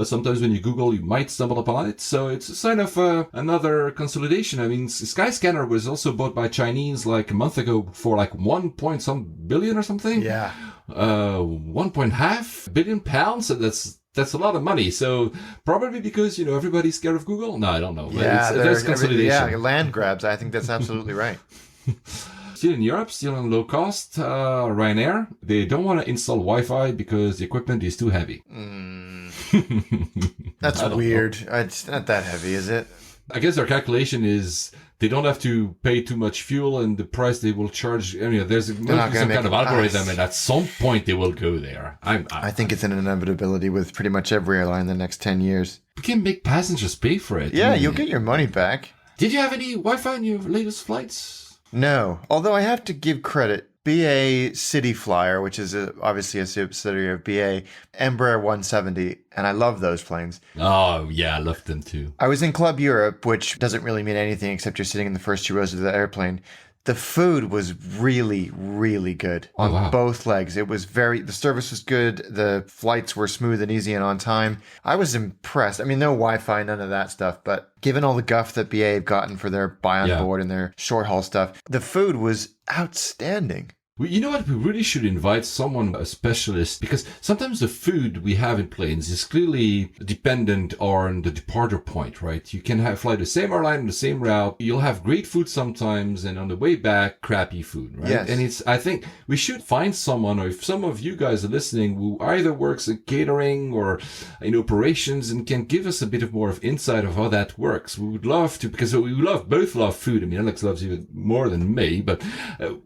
Speaker 3: Sometimes when you Google, you might stumble upon it. So it's a sign of another consolidation. I mean, Skyscanner was also bought by Chinese like a month ago for like 1 point some billion or something.
Speaker 2: Yeah.
Speaker 3: 1.5 billion pounds. So that's a lot of money. So probably because, everybody's scared of Google. No, I don't know.
Speaker 2: Yeah,
Speaker 3: there's consolidation.
Speaker 2: Yeah, land grabs. I think that's absolutely right.
Speaker 3: Still in Europe, still on low cost, Ryanair. They don't want to install Wi-Fi because the equipment is too heavy.
Speaker 2: That's weird. It's not that heavy, is it?
Speaker 3: I guess their calculation is they don't have to pay too much fuel, and the price they will charge. There's some kind of algorithm, and at some point they will go there.
Speaker 2: I think it's an inevitability with pretty much every airline in the next 10 years.
Speaker 3: We can make passengers pay for it.
Speaker 2: Yeah, you'll get your money back.
Speaker 3: Did you have any Wi-Fi on your latest flights?
Speaker 2: No, although I have to give credit. BA City Flyer, which is obviously a subsidiary of BA, Embraer 170, and I love those planes.
Speaker 3: Oh, yeah, I love them too.
Speaker 2: I was in Club Europe, which doesn't really mean anything except you're sitting in the first 2 rows of the airplane. The food was really, really good on both legs. The service was good. The flights were smooth and easy and on time. I was impressed. I mean, no Wi-Fi, none of that stuff, but given all the guff that BA have gotten for their buy on board and their short haul stuff, the food was outstanding.
Speaker 3: Well, you know what? We really should invite someone, a specialist, because sometimes the food we have in planes is clearly dependent on the departure point, right? You can fly the same airline on the same route. You'll have great food sometimes, and on the way back, crappy food, right?
Speaker 2: Yes.
Speaker 3: And I think we should find someone, or if some of you guys are listening, who either works in catering or in operations and can give us a bit of more of insight of how that works. We would love to, because we both love food. I mean, Alex loves even more than me, but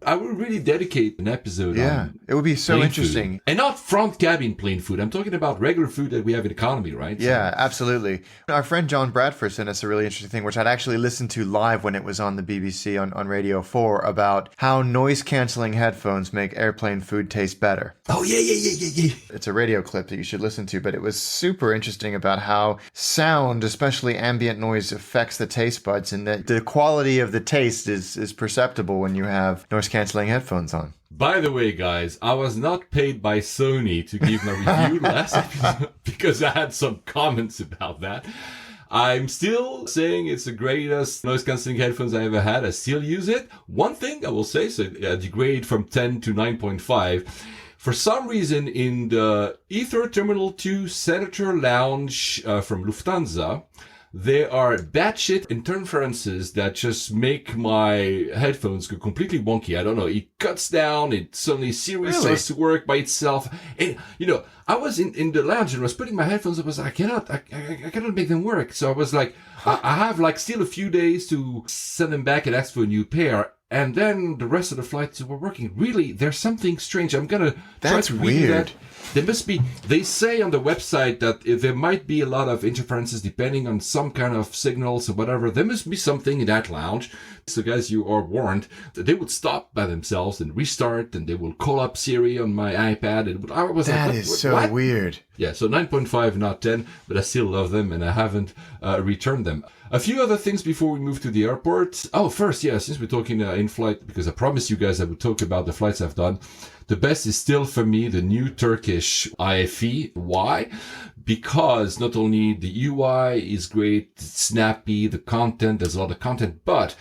Speaker 3: I would really dedicate an episode on
Speaker 2: it would be so interesting
Speaker 3: food. And not front cabin plane food. I'm talking about regular food that we have in economy, right?
Speaker 2: Yeah, absolutely. Our friend John Bradford sent us a really interesting thing, which I'd actually listened to live when it was on the BBC on Radio 4, about how noise cancelling headphones make airplane food taste better.
Speaker 3: Oh, yeah.
Speaker 2: It's a radio clip that you should listen to, but it was super interesting about how sound, especially ambient noise, affects the taste buds, and that the quality of the taste is perceptible when you have noise cancelling headphones on.
Speaker 3: By the way, guys, I was not paid by Sony to give my review last episode because I had some comments about that. I'm still saying it's the greatest noise cancelling headphones I ever had. I still use it. One thing I will say, so I degrade from 10 to 9.5. For some reason, in the Ether Terminal 2 Senator Lounge from Lufthansa, there are batshit interferences that just make my headphones go completely wonky. I don't know. It cuts down. It suddenly Siri starts to work by itself. And, I was in the lounge and was putting my headphones up. I was like, I cannot make them work. So I was like, I have still a few days to send them back and ask for a new pair. And then the rest of the flights were working. Really, there's something strange. I'm going to try to read that. There must be, they say on the website that there might be a lot of interferences depending on some kind of signals or whatever. There must be something in that lounge. So guys, you are warned that they would stop by themselves and restart, and they will call up Siri on my iPad. And I was
Speaker 2: that is so weird.
Speaker 3: Yeah, so 9.5, not 10, but I still love them and I haven't returned them. A few other things before we move to the airport. Oh, first, since we're talking in-flight, because I promised you guys I would talk about the flights I've done. The best is still for me the new Turkish IFE. Why? Because not only the UI is great, it's snappy, the content, there's a lot of content, but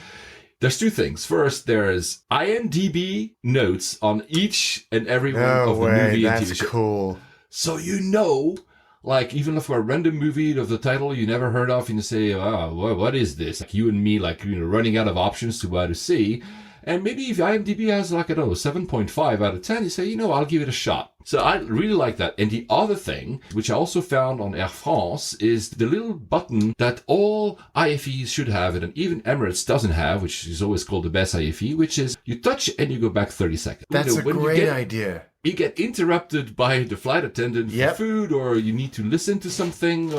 Speaker 3: there's two things. First, there's IMDb notes on each and every one of the movie and TV show.
Speaker 2: That's cool.
Speaker 3: So even if a random movie of the title you never heard of, and you say, what is this? Like you and me, running out of options to see. And maybe if IMDb has 7.5 out of 10, you say, I'll give it a shot. So I really like that. And the other thing, which I also found on Air France, is the little button that all IFEs should have, and even Emirates doesn't have, which is always called the best IFE, which is you touch and you go back 30 seconds.
Speaker 2: That's a great idea.
Speaker 3: You get interrupted by the flight attendant for food, or you need to listen to something.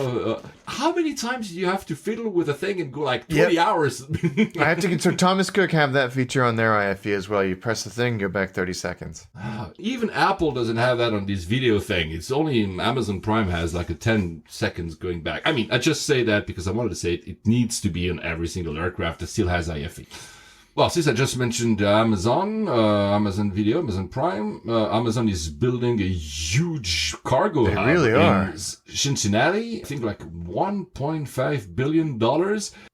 Speaker 3: How many times do you have to fiddle with a thing and go 20 hours?
Speaker 2: I have to. So Thomas Cook have that feature on their IFE as well. You press the thing, go back 30 seconds.
Speaker 3: Even Apple doesn't have have that on this video thing. It's only Amazon Prime has like a 10 seconds going back. I mean, I just say that because I wanted to say it needs to be on every single aircraft that still has IFE. Well, since I just mentioned Amazon Video, Amazon Prime, Amazon is building a huge cargo hub in Cincinnati. I think like $1.5 billion.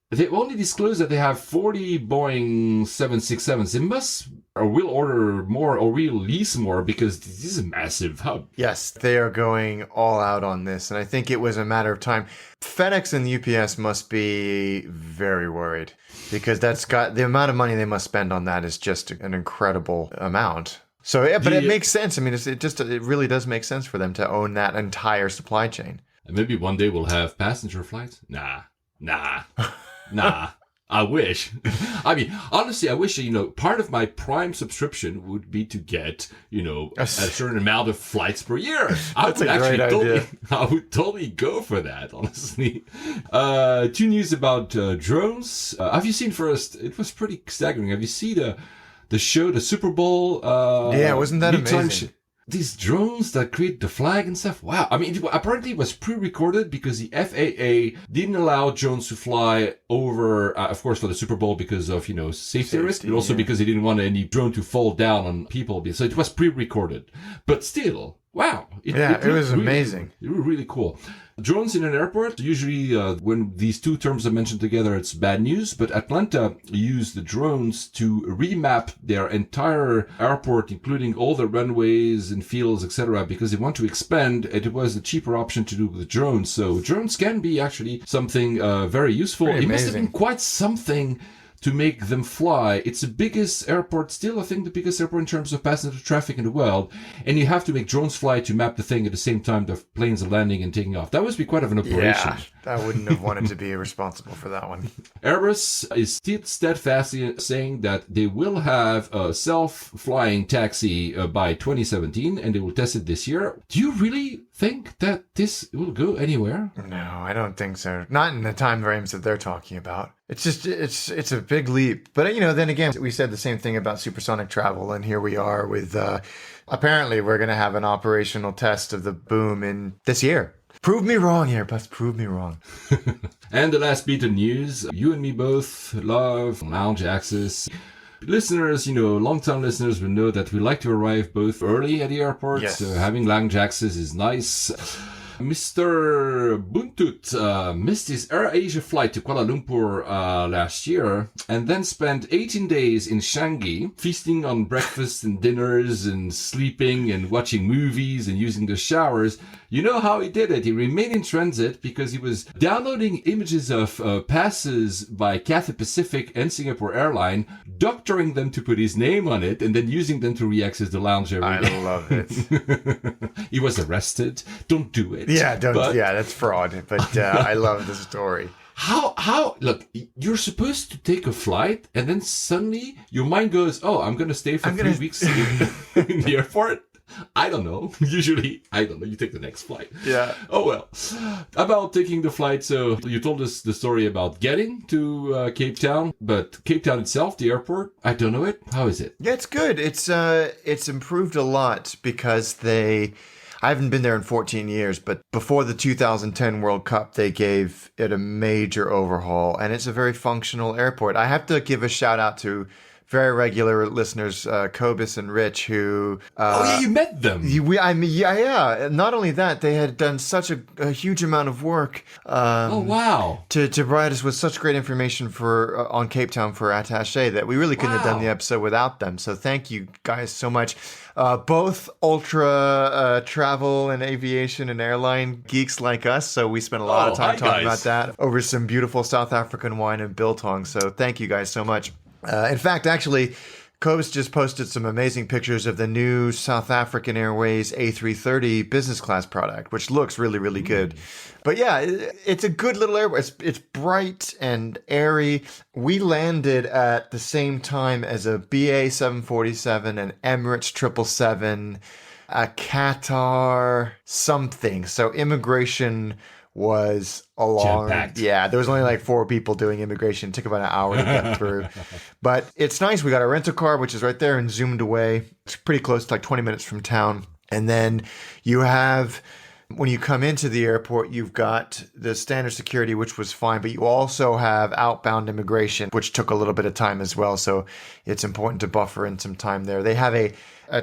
Speaker 3: They only disclosed that they have 40 Boeing 767s. They must or will order more or will lease more because this is a massive hub.
Speaker 2: Yes, they are going all out on this. And I think it was a matter of time. FedEx and UPS must be very worried because that's got the amount of money they must spend on that is just an incredible amount. So, yeah, but it makes sense. I mean, it really does make sense for them to own that entire supply chain.
Speaker 3: And maybe one day we'll have passenger flights. Nah. I wish. I mean, honestly, I wish, part of my Prime subscription would be to get, a certain amount of flights per year.
Speaker 2: That's a great idea.
Speaker 3: I would totally go for that, honestly. 2 news about drones. Have you seen first? It was pretty staggering. Have you seen the show, the Super Bowl?
Speaker 2: Yeah, wasn't that amazing?
Speaker 3: These drones that create the flag and stuff. Wow. I mean, apparently it was pre-recorded because the FAA didn't allow drones to fly over, of course, for the Super Bowl because of, safety risk, but also because they didn't want any drone to fall down on people. So it was pre-recorded. But still, wow. It was
Speaker 2: amazing.
Speaker 3: It was really cool. Drones in an airport, usually when these two terms are mentioned together, it's bad news. But Atlanta used the drones to remap their entire airport, including all the runways and fields, etc., because they want to expand. It was a cheaper option to do with drones. So drones can be actually something very useful. It must have been quite something to make them fly. It's the biggest airport, still I think the biggest airport in terms of passenger traffic in the world. And you have to make drones fly to map the thing at the same time the planes are landing and taking off. That must be quite of an operation.
Speaker 2: Yeah, I wouldn't have wanted to be responsible for that one.
Speaker 3: Airbus is still steadfastly saying that they will have a self-flying taxi by 2017 and they will test it this year. Do you really think that this will go anywhere?
Speaker 2: No, I don't think so. Not in the time frames that they're talking about. It's just, it's a big leap. But, then again, we said the same thing about supersonic travel. And here we are with, apparently we're going to have an operational test of the boom in this year. Prove me wrong, Airbus. Prove me wrong.
Speaker 3: And the last bit of news. You and me both love lounge access. Listeners, long-time listeners will know that we like to arrive both early at the airport.
Speaker 2: Yes.
Speaker 3: So having lounge access is nice. Mr. Buntut missed his Air Asia flight to Kuala Lumpur last year and then spent 18 days in Changi feasting on breakfast and dinners and sleeping and watching movies and using the showers. You know how he did it? He remained in transit because he was downloading images of passes by Cathay Pacific and Singapore Airlines, doctoring them to put his name on it, and then using them to re-access the lounge every day.
Speaker 2: I love it.
Speaker 3: He was arrested. Don't do it.
Speaker 2: Yeah, that's fraud. But I love the story.
Speaker 3: How, look, you're supposed to take a flight and then suddenly your mind goes, oh, I'm going to stay for 3 weeks in the airport. I don't know. Usually, you take the next flight.
Speaker 2: Yeah.
Speaker 3: Oh, well. About taking the flight. So you told us the story about getting to Cape Town, but Cape Town itself, the airport, I don't know it. How is it?
Speaker 2: Yeah, it's good. It's improved a lot because I haven't been there in 14 years, but before the 2010 World Cup, they gave it a major overhaul, and it's a very functional airport. I have to give a shout out to very regular listeners, Cobus and Rich, who...
Speaker 3: you met them.
Speaker 2: Yeah. Not only that, they had done such a huge amount of work.
Speaker 3: Oh, wow.
Speaker 2: To provide us with such great information on Cape Town for Attaché that we really couldn't have done the episode without them. So thank you guys so much. Both ultra travel and aviation and airline geeks like us, so we spent a lot of time talking about that over some beautiful South African wine and biltong. So thank you guys so much. In fact, actually, Cobus just posted some amazing pictures of the new South African Airways A330 business class product, which looks really, really good. But yeah, it's a good little airport. It's bright and airy. We landed at the same time as a BA 747, an Emirates 777, a Qatar something. So immigration was along.
Speaker 3: Jam-packed.
Speaker 2: Yeah, there was only like 4 people doing immigration. It took about an hour to get through. But it's nice. We got a rental car, which is right there and zoomed away. It's pretty close, like 20 minutes from town. And then you have, when you come into the airport, you've got the standard security, which was fine, but you also have outbound immigration, which took a little bit of time as well. So it's important to buffer in some time there. They have a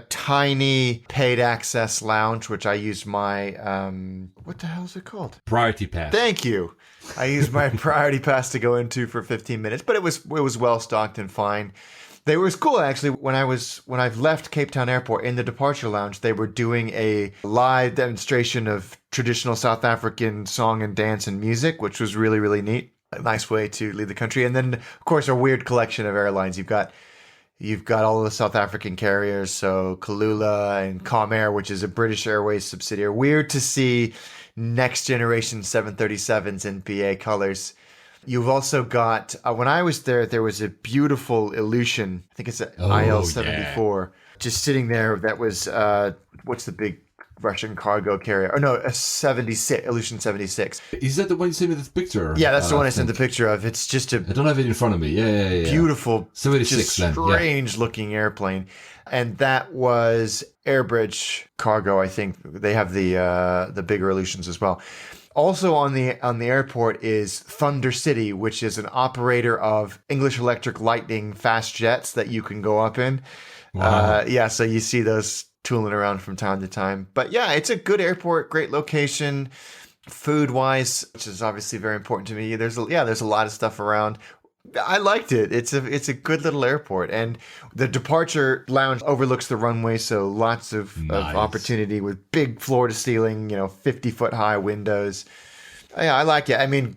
Speaker 2: tiny paid access lounge, which I use my, what the hell is it called?
Speaker 3: Priority pass.
Speaker 2: Thank you. I used my priority pass to go into for 15 minutes, but it was well stocked and fine. They was cool actually. When I've left Cape Town Airport in the departure lounge, they were doing a live demonstration of traditional South African song and dance and music, which was really, really neat. A nice way to leave the country. And then of course a weird collection of airlines. You've got all of the South African carriers, so Kulula and Comair, which is a British Airways subsidiary. Weird to see next generation 737s in BA colors. You've also got, when I was there was a beautiful Ilyushin, I think it's an IL-74, just sitting there. That was, what's the big Russian cargo carrier? Oh no, a 76, Ilyushin 76.
Speaker 3: Is that the one you sent me this picture?
Speaker 2: Yeah, that's the one I sent the picture of. It's just
Speaker 3: I don't have it in front of me. Yeah.
Speaker 2: Beautiful,
Speaker 3: 76
Speaker 2: just strange looking airplane. And that was Airbridge Cargo, I think. They have the bigger Ilyushins as well. Also on the airport is Thunder City, which is an operator of English Electric Lightning fast jets that you can go up in.
Speaker 3: Wow.
Speaker 2: So you see those tooling around from time to time. But yeah, it's a good airport, great location, food-wise, which is obviously very important to me. There's a lot of stuff around. I liked it. It's a good little airport, and the departure lounge overlooks the runway, so lots of opportunity with big floor to ceiling, 50-foot high windows. Yeah, I like it. I mean,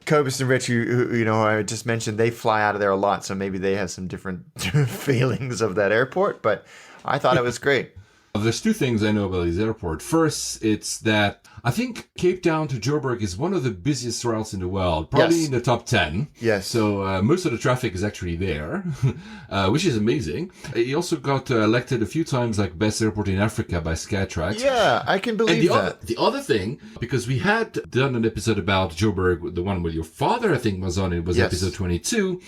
Speaker 2: Cobus and Rich, who I just mentioned, they fly out of there a lot, so maybe they have some different feelings of that airport, but I thought it was great.
Speaker 3: There's two things I know about this airport. First, it's that I think Cape Town to Joburg is one of the busiest routes in the world, probably in the top 10.
Speaker 2: Yes.
Speaker 3: So most of the traffic is actually there, which is amazing. He also got elected a few times like best airport in Africa by Skytrax.
Speaker 2: Yeah, I can believe that.
Speaker 3: The other thing, because we had done an episode about Joburg, the one where your father, I think, was on, it was episode 22.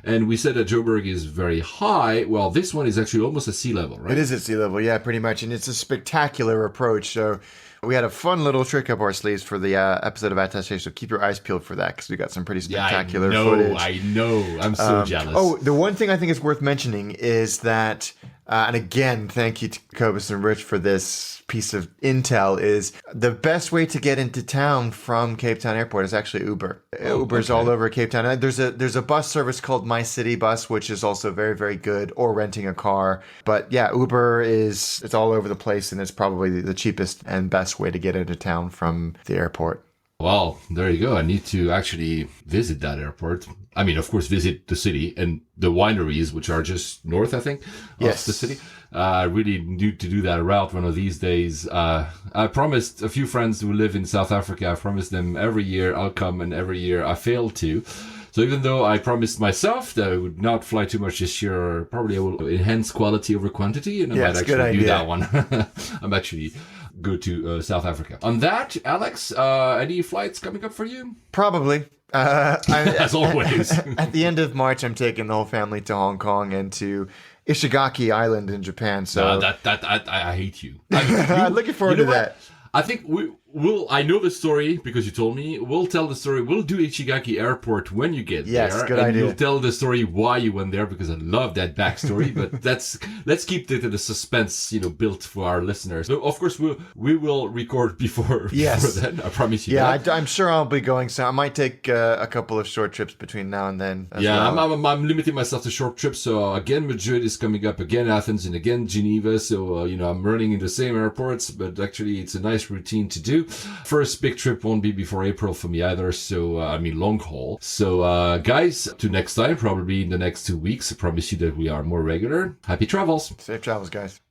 Speaker 3: And we said that Joburg is very high. Well, this one is actually almost at sea level, right?
Speaker 2: It is at sea level, yeah, pretty much. And it's a spectacular approach. So we had a fun little trick up our sleeves for the episode of Attaché. So keep your eyes peeled for that because we got some pretty spectacular footage.
Speaker 3: I know. I'm so jealous.
Speaker 2: Oh, the one thing I think is worth mentioning is that, and again, thank you to Cobus and Rich for this piece of intel, is the best way to get into town from Cape Town Airport is actually Uber. Uber's all over Cape Town. There's a bus service called My City Bus, which is also very, very good, or renting a car. But yeah, Uber it's all over the place, and it's probably the cheapest and best way to get into town from the airport.
Speaker 3: Well, there you go. I need to actually visit that airport. I mean, of course, visit the city and the wineries, which are just north, I think, of the city. I really need to do that route one of these days. I promised a few friends who live in South Africa, I promised them every year I'll come, and every year I fail to. So even though I promised myself that I would not fly too much this year, probably I will enhance quality over quantity, and I might actually do that one. I'm actually go to South Africa. On that, Alex, any flights coming up for you?
Speaker 2: Probably.
Speaker 3: As always.
Speaker 2: At the end of March, I'm taking the whole family to Hong Kong and to Ishigaki Island in Japan. So
Speaker 3: I hate you.
Speaker 2: I'm looking forward to that.
Speaker 3: I think I know the story because you told me. We'll tell the story. We'll do Ishigaki Airport when you get there.
Speaker 2: Yes, good idea.
Speaker 3: You'll tell the story why you went there because I love that backstory. But let's keep the suspense, built for our listeners. So of course, we will record before then. I promise you.
Speaker 2: Yeah, I'm sure I'll be going. So I might take a couple of short trips between now and then.
Speaker 3: I'm limiting myself to short trips. So again, Madrid is coming up. Again, Athens, and again Geneva. So I'm running in the same airports, but actually it's a nice routine to do. First big trip won't be before April for me either, so long haul. So guys, to next time, probably in the next 2 weeks, I promise you that we are more regular. Happy travels.
Speaker 2: Safe travels, guys.